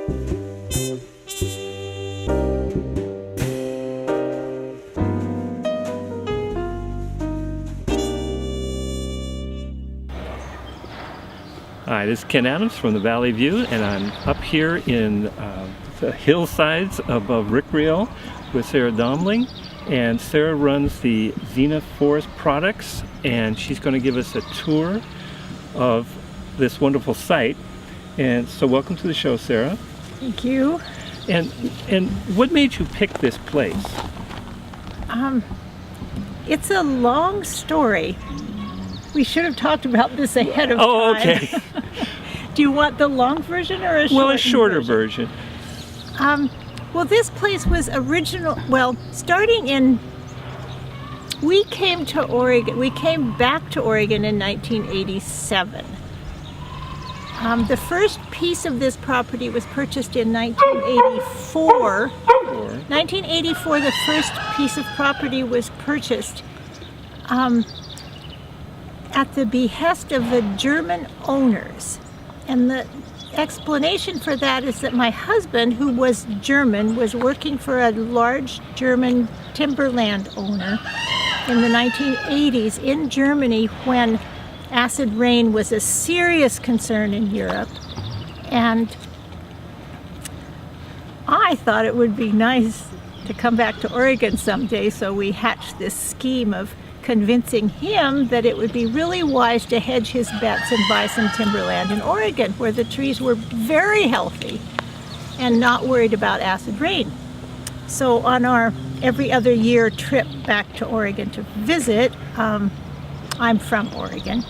Hi, this is Ken Adams from the Valley View, and I'm up here in the hillsides above Rick Riel with Sarah Domling. And Sarah runs the Zena Forest products, and she's going to give us a tour of this wonderful site. And so welcome to the show, Sarah. Thank you. And what made you pick this place? It's a long story. We should have talked about this ahead of time. Oh, okay. Do you want the long version or a shorter version? Well, this place was we came back to Oregon in 1987. The first piece of this property was purchased in 1984. 1984, the first piece of property was purchased at the behest of the German owners. And the explanation for that is that my husband, who was German, was working for a large German timberland owner in the 1980s in Germany when acid rain was a serious concern in Europe. And I thought it would be nice to come back to Oregon someday, so we hatched this scheme of convincing him that it would be really wise to hedge his bets and buy some timberland in Oregon, where the trees were very healthy and not worried about acid rain. So on our every other year trip back to Oregon to visit, I'm from Oregon,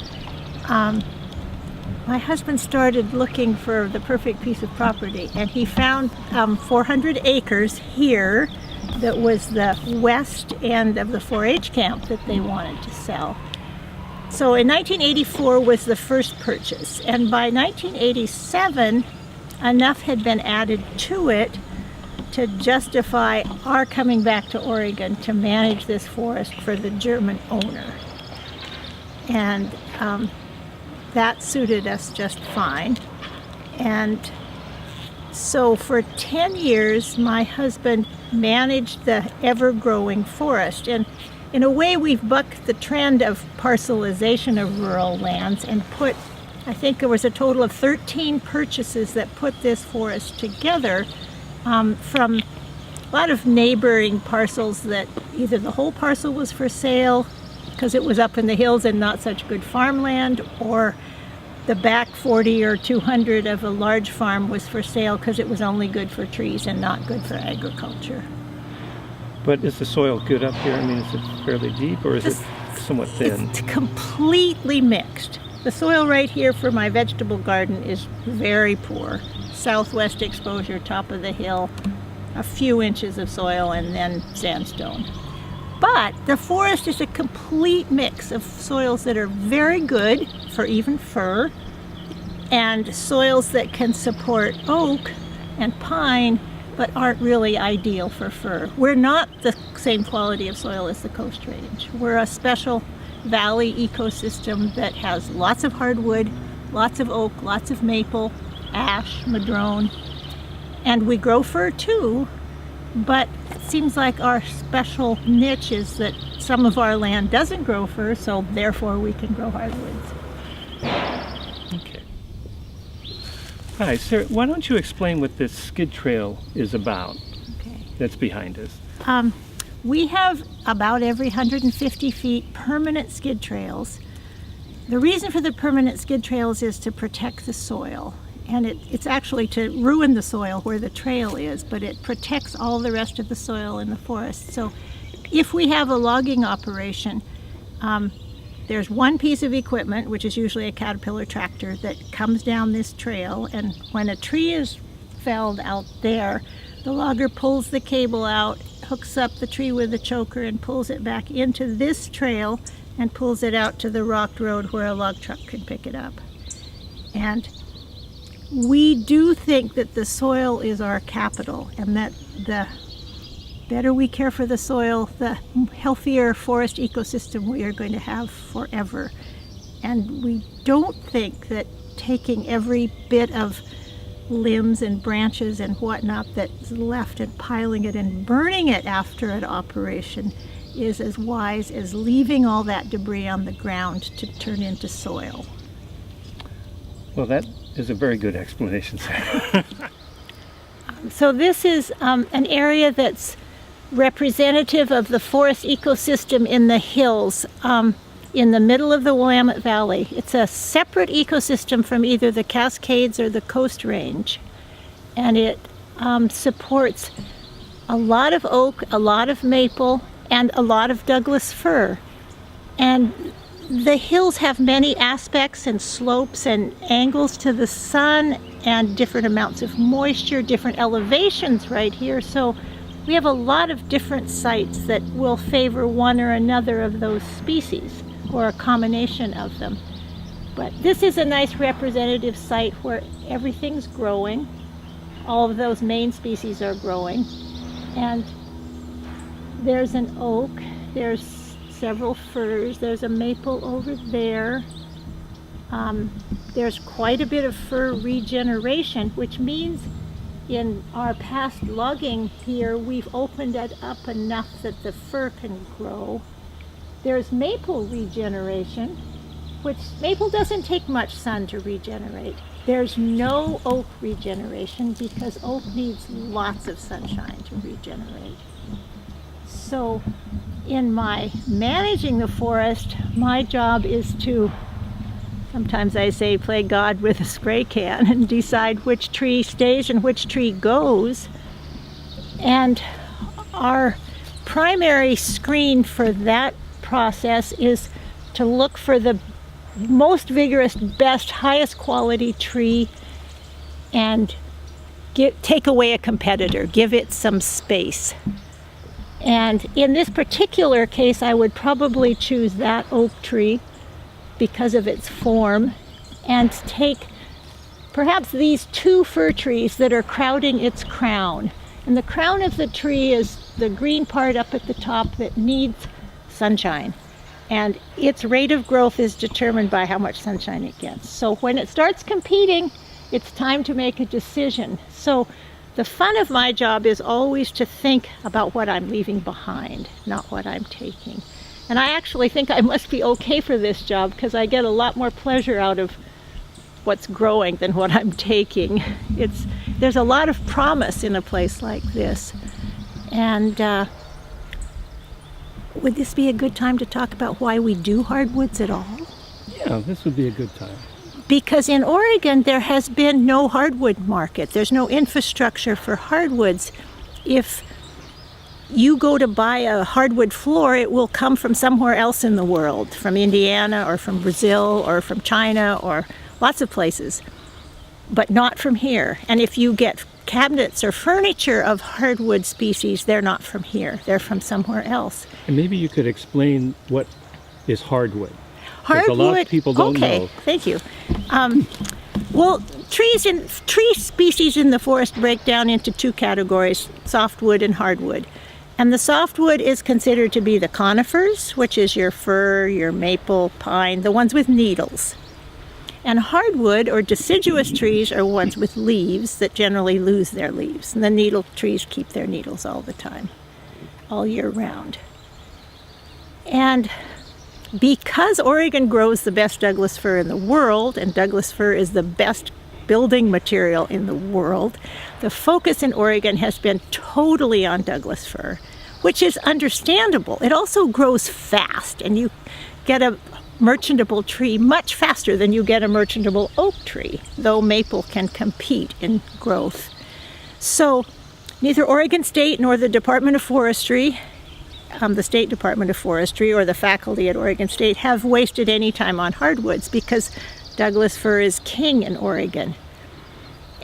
my husband started looking for the perfect piece of property, and he found 400 acres here that was the west end of the 4-H camp that they wanted to sell. So in 1984 was the first purchase, and by 1987 enough had been added to it to justify our coming back to Oregon to manage this forest for the German owner. And that suited us just fine. And so for 10 years, my husband managed the ever-growing forest. And in a way, we've bucked the trend of parcelization of rural lands and I think there was a total of 13 purchases that put this forest together from a lot of neighboring parcels that either the whole parcel was for sale because it was up in the hills and not such good farmland, or the back 40 or 200 of a large farm was for sale because it was only good for trees and not good for agriculture. But is the soil good up here? I mean, is it fairly deep, or is it somewhat thin? It's completely mixed. The soil right here for my vegetable garden is very poor. Southwest exposure, top of the hill, a few inches of soil, and then sandstone. But the forest is a complete mix of soils that are very good for even fir, and soils that can support oak and pine, but aren't really ideal for fir. We're not the same quality of soil as the Coast Range. We're a special valley ecosystem that has lots of hardwood, lots of oak, lots of maple, ash, madrone, and we grow fir too. But it seems like our special niche is that some of our land doesn't grow fir, so therefore we can grow hardwoods. Okay. Hi, Sarah, why don't you explain what this skid trail is about? Okay. That's behind us. We have about every 150 feet permanent skid trails. The reason for the permanent skid trails is to protect the soil. And it's actually to ruin the soil where the trail is, but it protects all the rest of the soil in the forest. So if we have a logging operation, there's one piece of equipment, which is usually a Caterpillar tractor, that comes down this trail, and when a tree is felled out there, the logger pulls the cable out, hooks up the tree with a choker, and pulls it back into this trail and pulls it out to the rocked road where a log truck can pick it up. And we do think that the soil is our capital, and that the better we care for the soil, the healthier forest ecosystem we are going to have forever. And we don't think that taking every bit of limbs and branches and whatnot that's left and piling it and burning it after an operation is as wise as leaving all that debris on the ground to turn into soil. Well, that is a very good explanation, Sarah. So this is an area that's representative of the forest ecosystem in the hills in the middle of the Willamette Valley. It's a separate ecosystem from either the Cascades or the Coast Range, and it supports a lot of oak, a lot of maple, and a lot of Douglas fir. And the hills have many aspects and slopes and angles to the sun and different amounts of moisture, different elevations right here. So we have a lot of different sites that will favor one or another of those species, or a combination of them. But this is a nice representative site where everything's growing. All of those main species are growing. And there's an oak, there's several firs, there's a maple over there. There's quite a bit of fir regeneration, which means in our past logging here, we've opened it up enough that the fir can grow. There's maple regeneration, which maple doesn't take much sun to regenerate. There's no oak regeneration because oak needs lots of sunshine to regenerate. So in my managing the forest, my job is to, sometimes I say, play God with a spray can and decide which tree stays and which tree goes. And our primary screen for that process is to look for the most vigorous, best, highest quality tree and take away a competitor, give it some space. And in this particular case, I would probably choose that oak tree because of its form, and take perhaps these two fir trees that are crowding its crown. And the crown of the tree is the green part up at the top that needs sunshine. And its rate of growth is determined by how much sunshine it gets. So when it starts competing, it's time to make a decision. So the fun of my job is always to think about what I'm leaving behind, not what I'm taking. And I actually think I must be okay for this job because I get a lot more pleasure out of what's growing than what I'm taking. There's a lot of promise in a place like this. And would this be a good time to talk about why we do hardwoods at all? Yeah, this would be a good time. Because in Oregon, there has been no hardwood market. There's no infrastructure for hardwoods. If you go to buy a hardwood floor, it will come from somewhere else in the world, from Indiana or from Brazil or from China or lots of places, but not from here. And if you get cabinets or furniture of hardwood species, they're not from here. They're from somewhere else. And maybe you could explain what is hardwood. Hardwood, a lot of people don't know. Okay, thank you. Well, tree species in the forest break down into two categories, softwood and hardwood. And the softwood is considered to be the conifers, which is your fir, your maple, pine, the ones with needles. And hardwood or deciduous trees are ones with leaves that generally lose their leaves. And the needle trees keep their needles all the time, all year round. And because Oregon grows the best Douglas fir in the world, and Douglas fir is the best building material in the world, the focus in Oregon has been totally on Douglas fir, which is understandable. It also grows fast, and you get a merchantable tree much faster than you get a merchantable oak tree, though maple can compete in growth. So neither Oregon State nor the Department of Forestry, the State Department of Forestry or the faculty at Oregon State have wasted any time on hardwoods because Douglas fir is king in Oregon.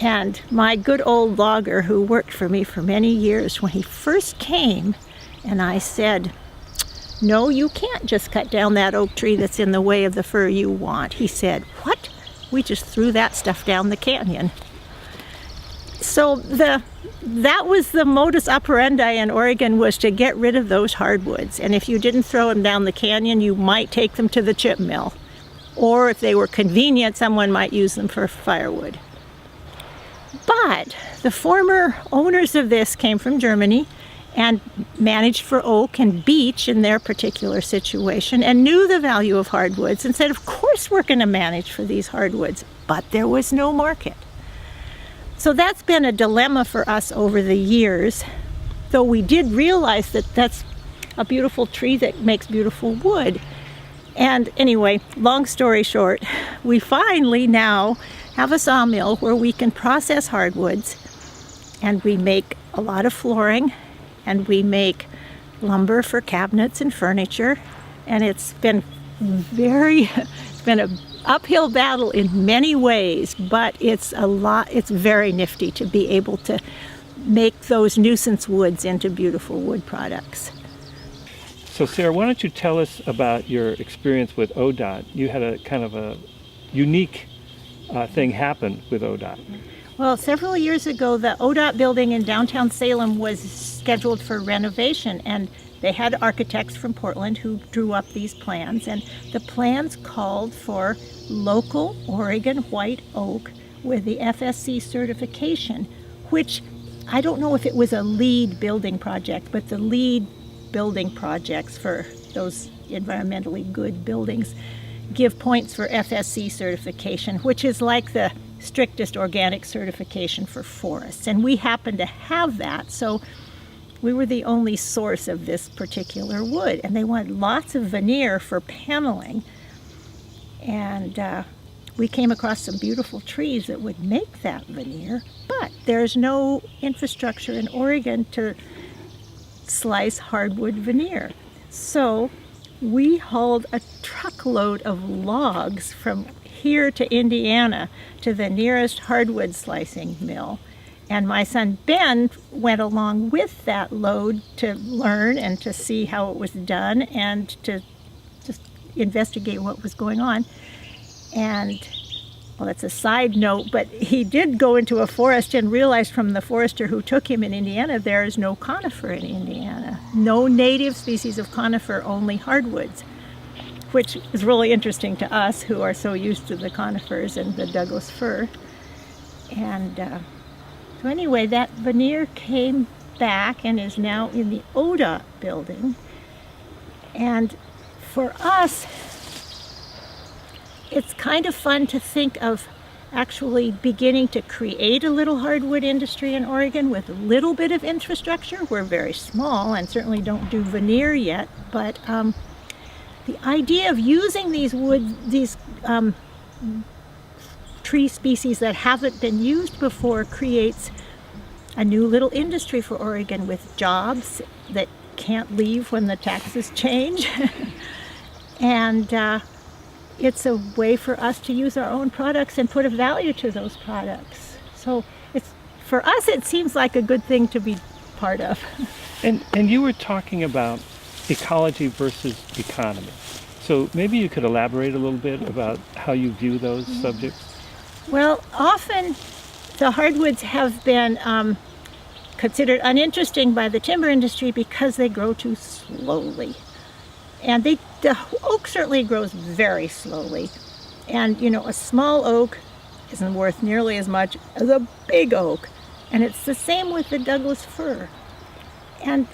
And my good old logger who worked for me for many years, when he first came and I said, "No, you can't just cut down that oak tree that's in the way of the fir you want," he said, "What? We just threw that stuff down the canyon." So that was the modus operandi in Oregon, was to get rid of those hardwoods. And if you didn't throw them down the canyon, you might take them to the chip mill. Or if they were convenient, someone might use them for firewood. But the former owners of this came from Germany and managed for oak and beech in their particular situation and knew the value of hardwoods and said, of course we're going to manage for these hardwoods. But there was no market. So that's been a dilemma for us over the years, though we did realize that that's a beautiful tree that makes beautiful wood. And anyway, long story short, we finally now have a sawmill where we can process hardwoods, and we make a lot of flooring, and we make lumber for cabinets and furniture. And it's been an uphill battle in many ways, but it's very nifty to be able to make those nuisance woods into beautiful wood products. So Sarah, why don't you tell us about your experience with ODOT? You had a kind of a unique thing happen with ODOT. Well, several years ago, the ODOT building in downtown Salem was scheduled for renovation, and they had architects from Portland who drew up these plans, and the plans called for local Oregon white oak with the FSC certification, which I don't know if it was a lead building project, but the lead building projects for those environmentally good buildings give points for FSC certification, which is like the strictest organic certification for forests. And we happen to have that, so we were the only source of this particular wood. And they wanted lots of veneer for paneling. And we came across some beautiful trees that would make that veneer, but there's no infrastructure in Oregon to slice hardwood veneer. So we hauled a truckload of logs from here to Indiana to the nearest hardwood slicing mill. And my son Ben went along with that load to learn and to see how it was done and to just investigate what was going on. And, well, that's a side note, but he did go into a forest and realized from the forester who took him in Indiana, there is no conifer in Indiana. No native species of conifer, only hardwoods, which is really interesting to us who are so used to the conifers and the Douglas fir. And so anyway, that veneer came back and is now in the ODOT building. And for us, it's kind of fun to think of actually beginning to create a little hardwood industry in Oregon with a little bit of infrastructure. We're very small and certainly don't do veneer yet, but the idea of using these tree species that haven't been used before creates a new little industry for Oregon with jobs that can't leave when the taxes change. And it's a way for us to use our own products and put a value to those products. So for us, it seems like a good thing to be part of. And you were talking about ecology versus economy. So maybe you could elaborate a little bit about how you view those subjects? Well, often the hardwoods have been considered uninteresting by the timber industry because they grow too slowly. And the oak certainly grows very slowly. And, you know, a small oak isn't worth nearly as much as a big oak. And it's the same with the Douglas fir. And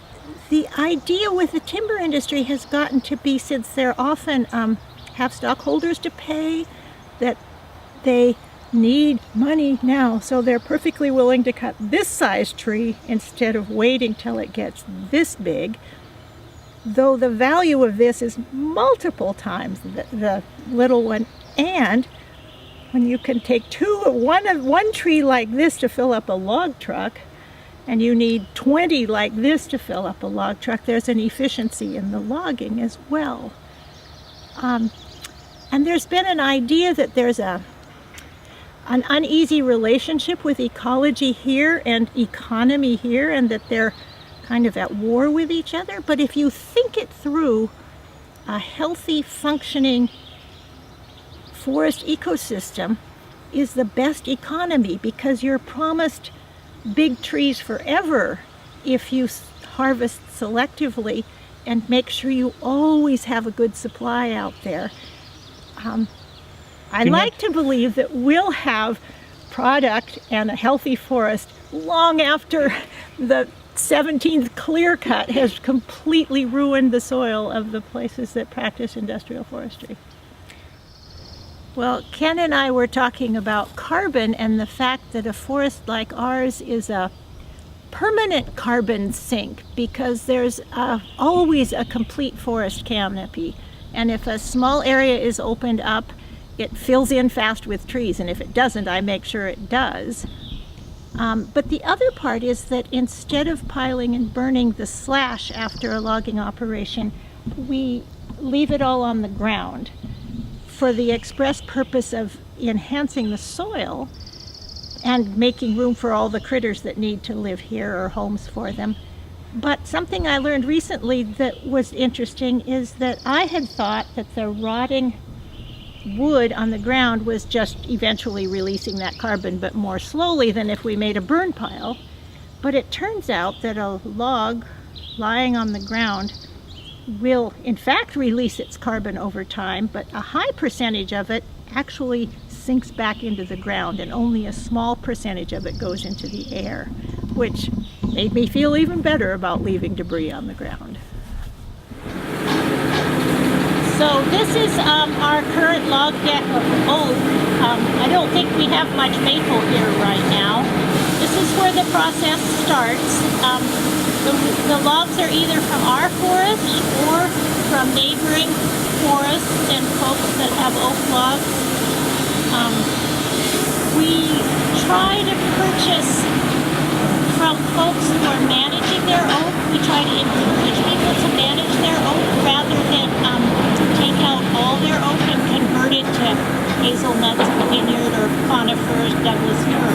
the idea with the timber industry has gotten to be, since they're often have stockholders to pay, that they need money now. So they're perfectly willing to cut this size tree instead of waiting till it gets this big. Though the value of this is multiple times the little one. And when you can take one tree like this to fill up a log truck, and you need 20 like this to fill up a log truck, there's an efficiency in the logging as well. And there's been an idea that there's an uneasy relationship with ecology here and economy here, and that they're kind of at war with each other. But if you think it through, a healthy, functioning forest ecosystem is the best economy, because you're promised big trees forever if you harvest selectively and make sure you always have a good supply out there. I like to believe that we'll have product and a healthy forest long after the 17th clear cut has completely ruined the soil of the places that practice industrial forestry. Well, Ken and I were talking about carbon and the fact that a forest like ours is a permanent carbon sink because there's always a complete forest canopy. And if a small area is opened up, it fills in fast with trees. And if it doesn't, I make sure it does. But the other part is that instead of piling and burning the slash after a logging operation, we leave it all on the ground for the express purpose of enhancing the soil and making room for all the critters that need to live here or homes for them. But something I learned recently that was interesting is that I had thought that the rotting wood on the ground was just eventually releasing that carbon, but more slowly than if we made a burn pile. But it turns out that a log lying on the ground will in fact release its carbon over time, but a high percentage of it actually sinks back into the ground and only a small percentage of it goes into the air, which made me feel even better about leaving debris on the ground. So this is our current log deck of oak. I don't think we have much maple here right now. This is where the process starts. The logs are either from our forest or from neighboring forests and folks that have oak logs. We try to purchase from folks who are managing their oak. We try to encourage people to manage their oak rather than take out all their oak and convert it to hazelnuts, vineyard, or conifers, Douglas fir.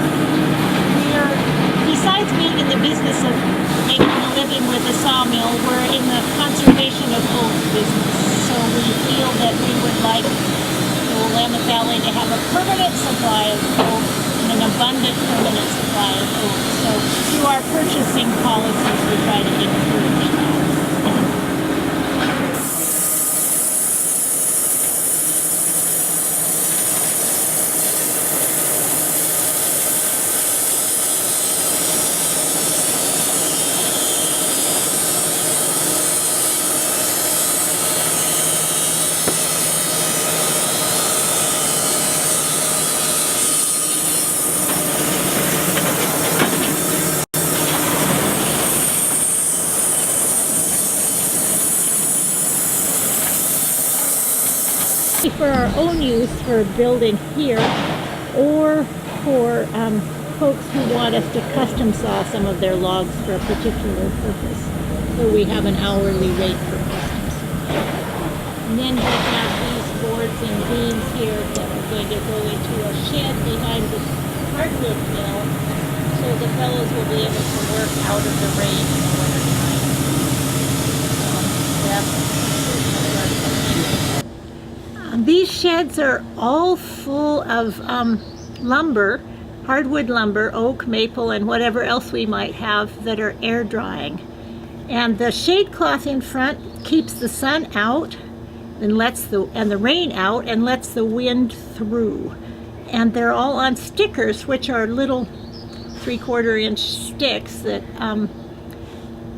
Besides being in the business of making a living with a sawmill, we're in the conservation of oak business. So we feel that we would like the Willamette Valley to have a permanent supply of oak and an abundant permanent supply of oak. So through our purchasing policies, we try to encourage that. For our own use for building here, or for folks who want us to custom saw some of their logs for a particular purpose. So we have an hourly rate for customs. And then we have these boards and beams here that are going to go into a shed behind the hardwood mill, so the fellows will be able to work out of the rain in the wintertime. These sheds are all full of lumber, hardwood lumber, oak, maple, and whatever else we might have that are air drying. And the shade cloth in front keeps the sun out and the rain out and lets the wind through. And they're all on stickers, which are little 3/4 inch sticks that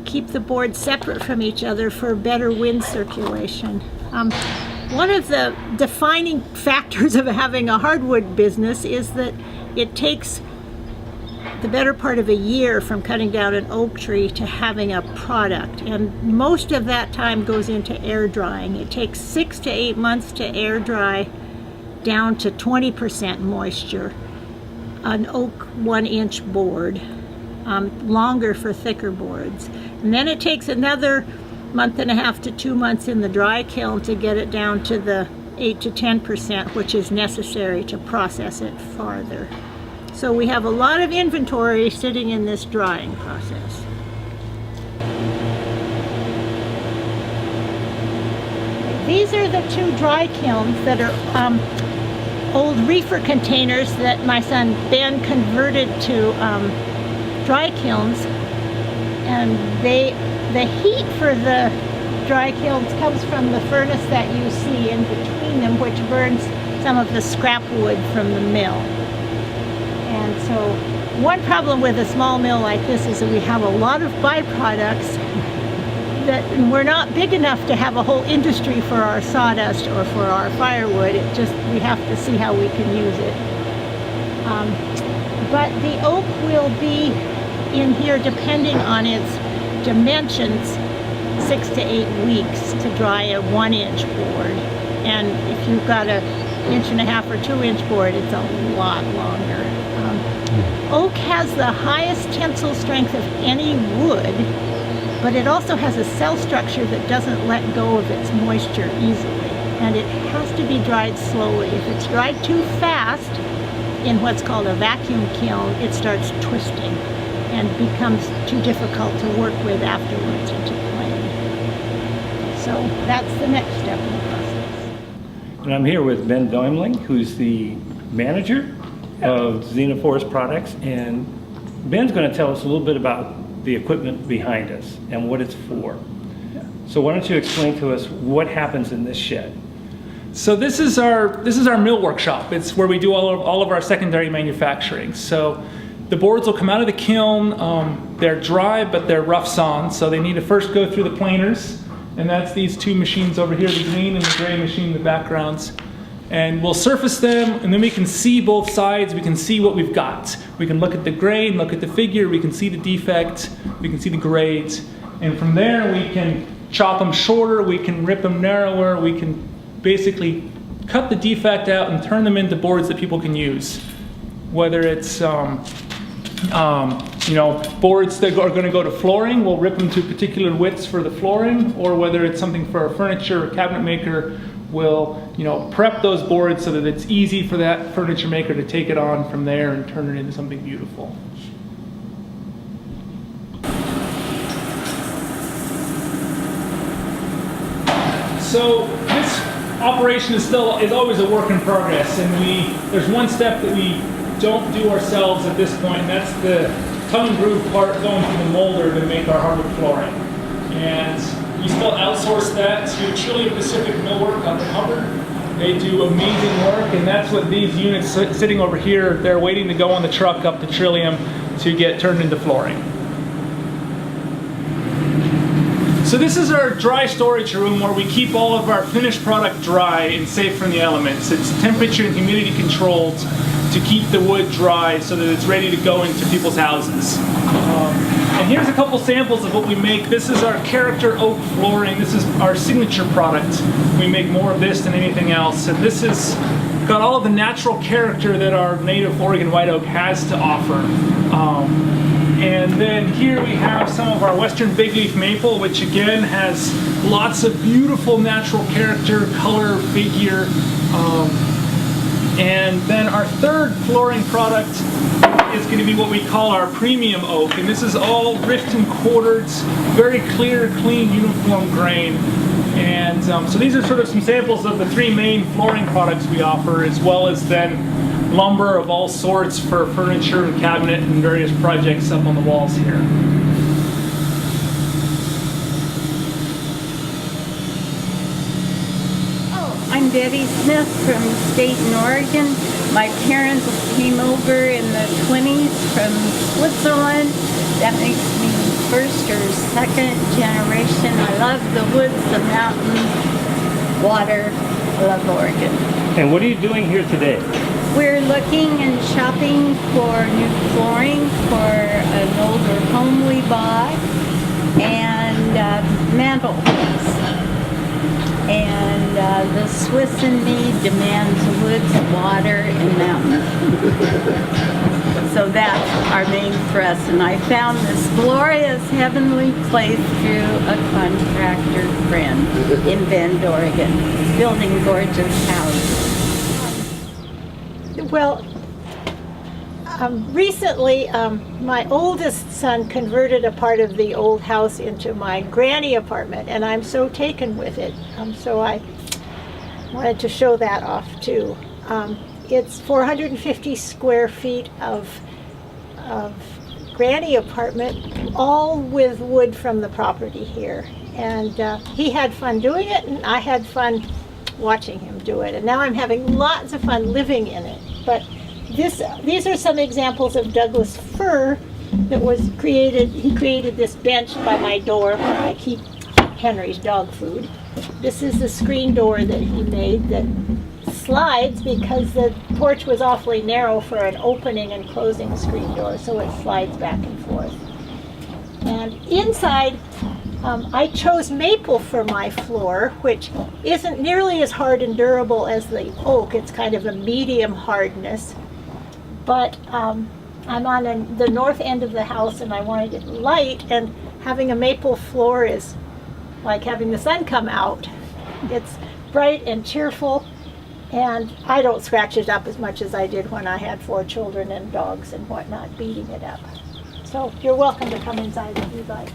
keep the boards separate from each other for better wind circulation. One of the defining factors of having a hardwood business is that it takes the better part of a year from cutting down an oak tree to having a product, and most of that time goes into air drying. It takes 6 to 8 months to air dry down to 20% moisture an oak 1-inch board, longer for thicker boards, and then it takes another month and a half to 2 months in the dry kiln to get it down to the 8 to 10%, which is necessary to process it farther. So we have a lot of inventory sitting in this drying process. These are the 2 dry kilns that are old reefer containers that my son Ben converted to dry kilns, and the heat for the dry kilns comes from the furnace that you see in between them, which burns some of the scrap wood from the mill. So one problem with a small mill like this is that we have a lot of byproducts that we're not big enough to have a whole industry for our sawdust or for our firewood. It just, we have to see how we can use it. But the oak will be in here, depending on its dimensions, 6 to 8 weeks to dry a 1-inch board. And if you've got a 1.5 or 2-inch board, it's a lot longer. Oak has the highest tensile strength of any wood, but it also has a cell structure that doesn't let go of its moisture easily. And it has to be dried slowly. If it's dried too fast in what's called a vacuum kiln, it starts twisting and becomes too difficult to work with afterwards and to plane. So that's the next step in the process. And I'm here with Ben Doimling, who's the manager of Zena Forest products, and Ben's going to tell us a little bit about the equipment behind us and what it's for. So why don't you explain to us what happens in this shed? So this is our mill workshop. It's where we do all of our secondary manufacturing. So the boards will come out of the kiln. They're dry, but they're rough sawn, so they need to first go through the planers, and that's these two machines over here, the green and the gray machine in the backgrounds. And we'll surface them, and then we can see both sides. We can see what we've got. We can look at the grain, look at the figure, we can see the defect, we can see the grades, and from there we can chop them shorter, we can rip them narrower, we can basically cut the defect out and turn them into boards that people can use. Whether it's boards that are going to go to flooring, we'll rip them to particular widths for the flooring, or whether it's something for a furniture or cabinet maker, we'll prep those boards so that it's easy for that furniture maker to take it on from there and turn it into something beautiful. So this operation is always a work in progress, and there's one step that we don't do ourselves at this point, and that's the tongue and groove part going through the molder to make our hardwood flooring. And we still outsource that to Trillium Pacific Millwork up in Hubbard. They do amazing work, and that's what these units sitting over here, they're waiting to go on the truck up to Trillium to get turned into flooring. So this is our dry storage room where we keep all of our finished product dry and safe from the elements. It's temperature and humidity controlled to keep the wood dry so that it's ready to go into people's houses. And here's a couple samples of what we make. This is our character oak flooring. This is our signature product. We make more of this than anything else. And this has got all of the natural character that our native Oregon white oak has to offer. And then here we have some of our western big leaf maple, which again has lots of beautiful natural character, color, figure. And then our third flooring product is going to be what we call our premium oak, and this is all rift and quartered, very clear, clean, uniform grain. And so these are sort of some samples of the three main flooring products we offer, as well as then lumber of all sorts for furniture and cabinet and various projects up on the walls here. I'm Betty Smith from Staten, Oregon. My parents came over in the 20s from Switzerland. That makes me first or second generation. I love the woods, the mountains, water. I love Oregon. And what are you doing here today? We're looking and shopping for new flooring for an older home we bought, and mantelpiece. And the Swiss in me demands woods, water, and mountains. So that's our main thrust. And I found this glorious heavenly place through a contractor friend in Bend, Oregon, building gorgeous houses. Well, recently, my oldest son converted a part of the old house into my granny apartment, and I'm so taken with it. So I wanted to show that off too. It's 450 square feet of granny apartment, all with wood from the property here. And he had fun doing it, and I had fun watching him do it. And now I'm having lots of fun living in it. But these are some examples of Douglas fir that was created. He created this bench by my door where I keep Henry's dog food. This is the screen door that he made that slides because the porch was awfully narrow for an opening and closing screen door, so it slides back and forth. And inside, I chose maple for my floor, which isn't nearly as hard and durable as the oak. It's kind of a medium hardness. But I'm on the north end of the house and I wanted it light, and having a maple floor is like having the sun come out. It's bright and cheerful, and I don't scratch it up as much as I did when I had 4 children and dogs and whatnot beating it up. So you're welcome to come inside if you'd like.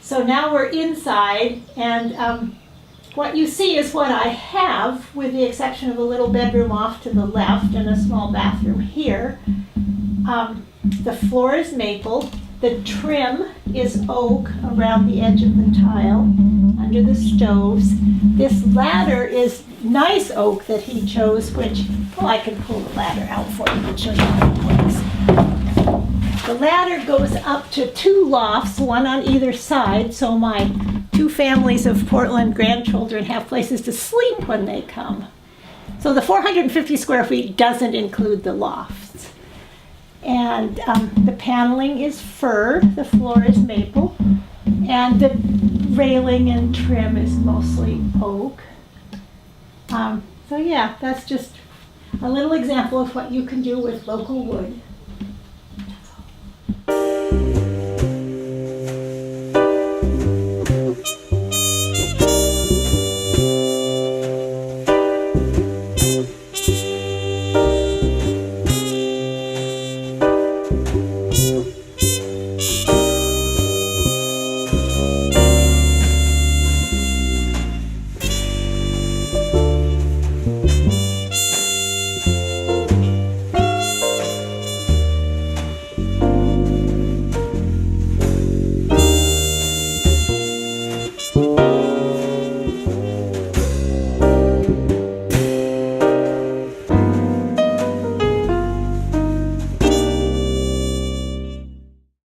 So now we're inside, and what you see is what I have, with the exception of a little bedroom off to the left and a small bathroom here. The floor is maple. The trim is oak around the edge of the tile under the stoves. This ladder is nice oak that he chose, which, well, I can pull the ladder out for you and show you how it works. The ladder goes up to 2 lofts, one on either side, so my 2 families of Portland grandchildren have places to sleep when they come. So the 450 square feet doesn't include the lofts. And the paneling is fir, the floor is maple, and the railing and trim is mostly oak. So yeah, that's just a little example of what you can do with local wood.